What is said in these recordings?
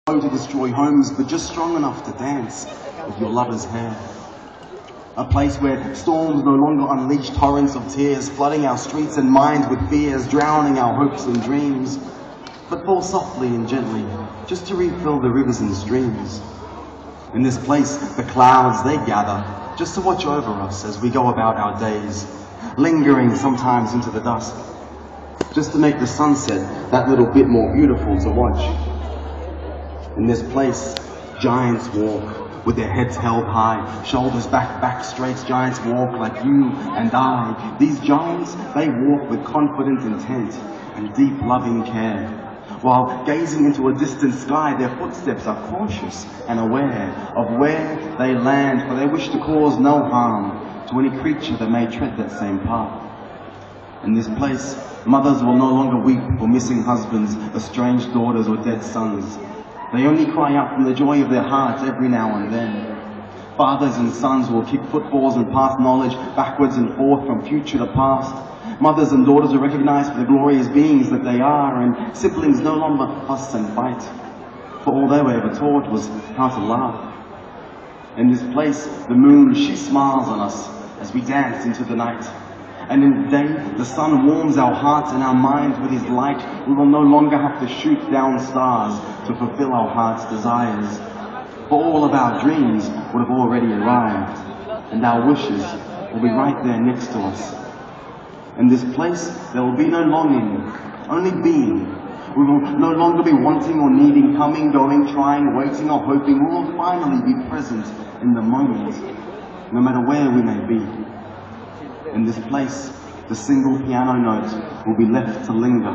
To destroy homes, but just strong enough to dance with your lover's hair. A place where storms no longer unleash torrents of tears, flooding our streets and minds with fears, drowning our hopes and dreams, but fall softly and gently, just to refill the rivers and streams. In this place, the clouds, they gather, just to watch over us as we go about our days, lingering sometimes into the dusk, just to make the sunset that little bit more beautiful to watch. In this place, giants walk with their heads held high, shoulders back straight. Giants walk like you and I. These giants, they walk with confident intent and deep loving care. While gazing into a distant sky, their footsteps are cautious and aware of where they land, for they wish to cause no harm to any creature that may tread that same path. In this place, mothers will no longer weep for missing husbands, estranged daughters or dead sons. They only cry out from the joy of their hearts every now and then. Fathers and sons will kick footballs and pass knowledge backwards and forth from future to past. Mothers and daughters are recognized for the glorious beings that they are, and siblings no longer fuss and fight, for all they were ever taught was how to laugh. In this place, the moon, she smiles on us as we dance into the night. And in the day, the sun warms our hearts and our minds with his light. We will no longer have to shoot down stars to fulfill our heart's desires. For all of our dreams would have already arrived, and our wishes will be right there next to us. In this place, there will be no longing, only being. We will no longer be wanting or needing, coming, going, trying, waiting or hoping. We will finally be present in the moment, no matter where we may be. In this place, the single piano note will be left to linger,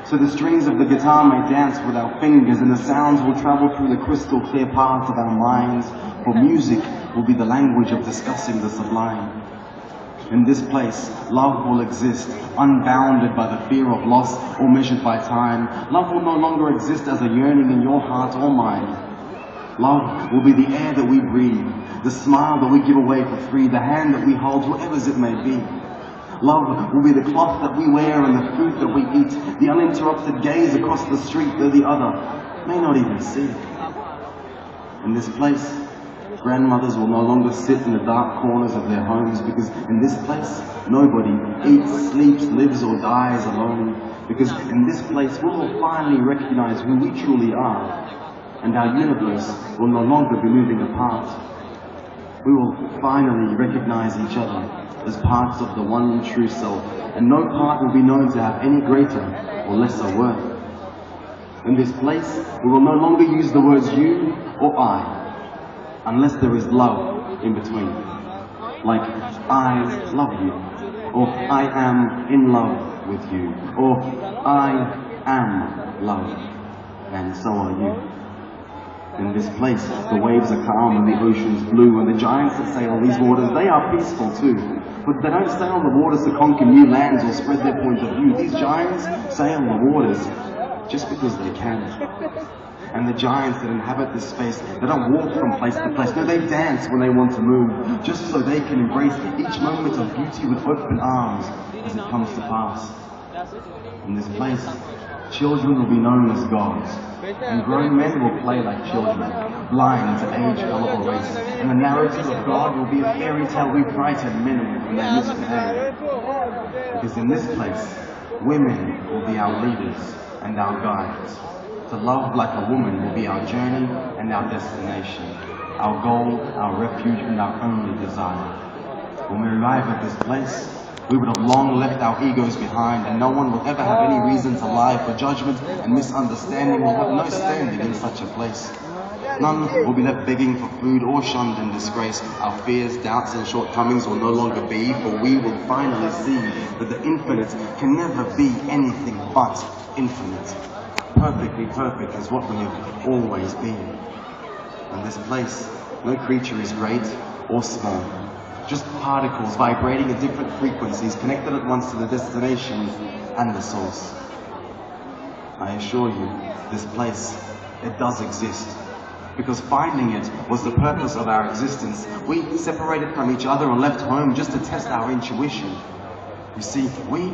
so the strings of the guitar may dance with our fingers, and the sounds will travel through the crystal clear paths of our minds, for music will be the language of discussing the sublime. In this place, love will exist, unbounded by the fear of loss or measured by time. Love will no longer exist as a yearning in your heart or mine. Love will be the air that we breathe, the smile that we give away for free, the hand that we hold, whatever it may be. Love will be the cloth that we wear and the food that we eat, the uninterrupted gaze across the street that the other may not even see. In this place, grandmothers will no longer sit in the dark corners of their homes, because in this place, nobody eats, sleeps, lives or dies alone. Because in this place, we will finally recognize who we truly are, and our universe will no longer be moving apart. We will finally recognize each other as parts of the one true self, and no part will be known to have any greater or lesser worth. In this place, we will no longer use the words you or I, unless there is love in between. Like, I love you, or I am in love with you, or I am love, and so are you. In this place, the waves are calm and the ocean's blue, and the giants that sail these waters, they are peaceful too. But they don't sail the waters to conquer new lands or spread their point of view. These giants sail the waters just because they can. And the giants that inhabit this space, they don't walk from place to place. No, they dance when they want to move, just so they can embrace each moment of beauty with open arms as it comes to pass. In this place, children will be known as gods, and grown men will play like children, blind to age, color or race. And the narrative of God will be a fairy tale we frighten men when they misbehave. Because in this place, women will be our leaders and our guides. To love like a woman will be our journey and our destination, our goal, our refuge, and our only desire. When we arrive at this place, we would have long left our egos behind, and no one will ever have any reason to lie, for judgment and misunderstanding will have no standing in such a place. None will be left begging for food or shunned in disgrace. Our fears, doubts and shortcomings will no longer be, for we will finally see that the infinite can never be anything but infinite. Perfectly perfect is what we have always been. In this place, no creature is great or small, just particles vibrating at different frequencies, connected at once to the destination and the source. I assure you, this place, it does exist, because finding it was the purpose of our existence. We separated from each other and left home just to test our intuition. You see, we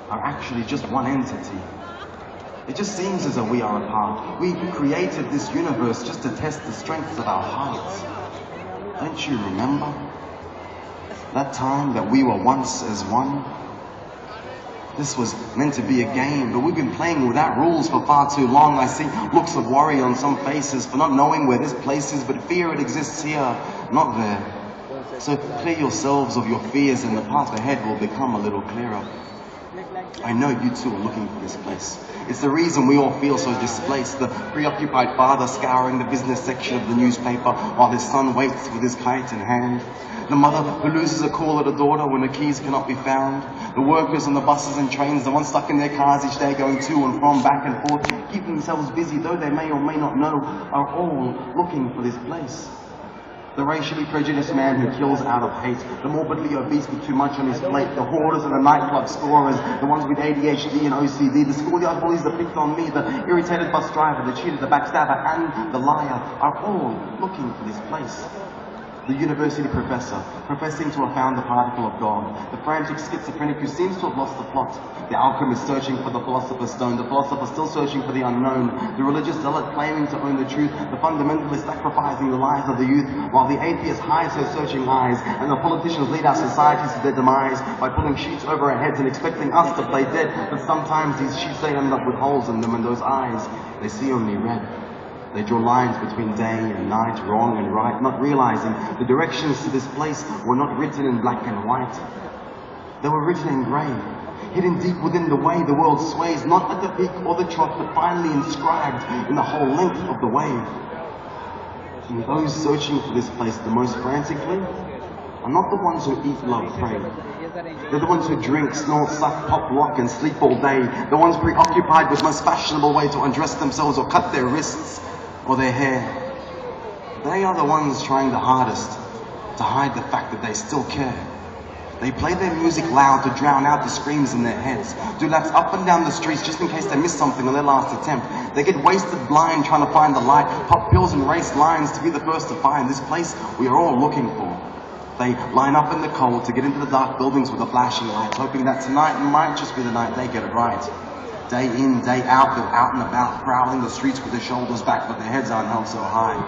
are actually just one entity. It just seems as though we are apart. We created this universe just to test the strengths of our hearts. Don't you remember? That time that we were once as one? This was meant to be a game, but we've been playing without rules for far too long. I see looks of worry on some faces for not knowing where this place is, but fear it exists here, not there. So clear yourselves of your fears and the path ahead will become a little clearer. I know you two are looking for this place. It's the reason we all feel so displaced. The preoccupied father scouring the business section of the newspaper while his son waits with his kite in hand. The mother who loses a call at her daughter when the keys cannot be found. The workers on the buses and trains, the ones stuck in their cars each day going to and from, back and forth, keeping themselves busy, though they may or may not know, are all looking for this place. The racially prejudiced man who kills out of hate, the morbidly obese with too much on his plate, the hoarders and the nightclub scorers, the ones with ADHD and OCD, the schoolyard bullies that picked on me, the irritated bus driver, the cheater, the backstabber, and the liar are all looking for this place. The university professor, professing to have found the particle of God, the frantic schizophrenic who seems to have lost the plot, the alchemist searching for the philosopher's stone, the philosopher still searching for the unknown, the religious zealot claiming to own the truth, the fundamentalist sacrificing the lives of the youth, while the atheist hides her searching eyes, and the politicians lead our societies to their demise by pulling sheets over our heads and expecting us to play dead, but sometimes these sheets they end up with holes in them, and those eyes, they see only red. They draw lines between day and night, wrong and right, not realizing the directions to this place were not written in black and white. They were written in grey, hidden deep within the way the world sways, not at the peak or the trough, but finally inscribed in the whole length of the wave. And those searching for this place the most frantically are not the ones who eat, love, pray. They're the ones who drink, snort, suck, pop, rock, and sleep all day. The ones preoccupied with the most fashionable way to undress themselves or cut their wrists or their hair. They are the ones trying the hardest to hide the fact that they still care. They play their music loud to drown out the screams in their heads, do laps up and down the streets just in case they miss something on their last attempt. They get wasted blind trying to find the light, pop pills and race lines to be the first to find this place we are all looking for. They line up in the cold to get into the dark buildings with the flashing lights, hoping that tonight might just be the night they get it right. Day in, day out, they're out and about, prowling the streets with their shoulders back, but their heads aren't held so high.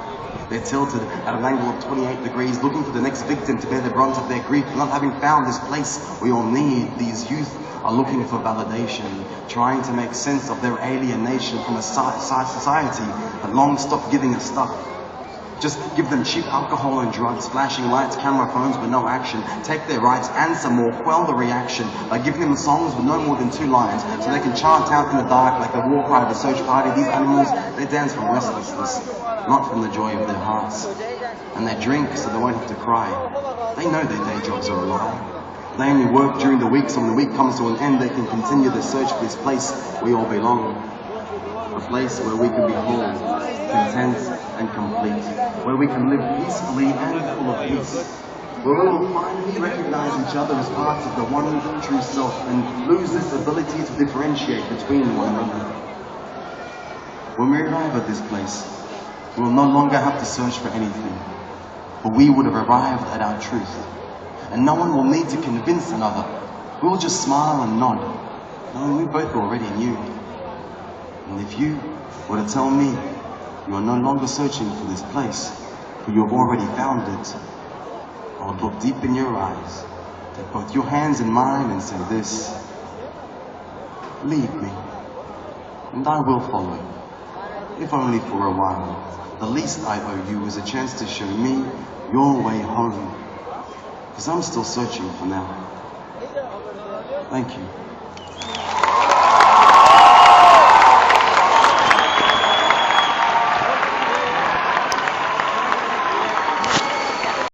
They're tilted at an angle of 28 degrees, looking for the next victim to bear the brunt of their grief. Not having found this place we all need, these youth are looking for validation, trying to make sense of their alienation from a society that long stopped giving us stuff. Just give them cheap alcohol and drugs, flashing lights, camera phones with no action. Take their rights and some more, quell the reaction by giving them songs with no more than 2 lines so they can chant out in the dark like the war cry of a search party. These animals, they dance from restlessness, not from the joy of their hearts. And they drink so they won't have to cry. They know their day jobs are a lie. They only work during the week, so when the week comes to an end, they can continue the search for this place we all belong. A place where we can be whole, content and complete, where we can live peacefully and full of peace, where we will finally recognize each other as parts of the one true self and lose this ability to differentiate between one another. When we arrive at this place, we will no longer have to search for anything, for we would have arrived at our truth, and no one will need to convince another. We will just smile and nod, knowing we both already knew. And if you were to tell me you are no longer searching for this place, for you have already found it, I would look deep in your eyes, take both your hands in mine and say this: lead me, and I will follow, if only for a while. The least I owe you is a chance to show me your way home, because I'm still searching for now. Thank you.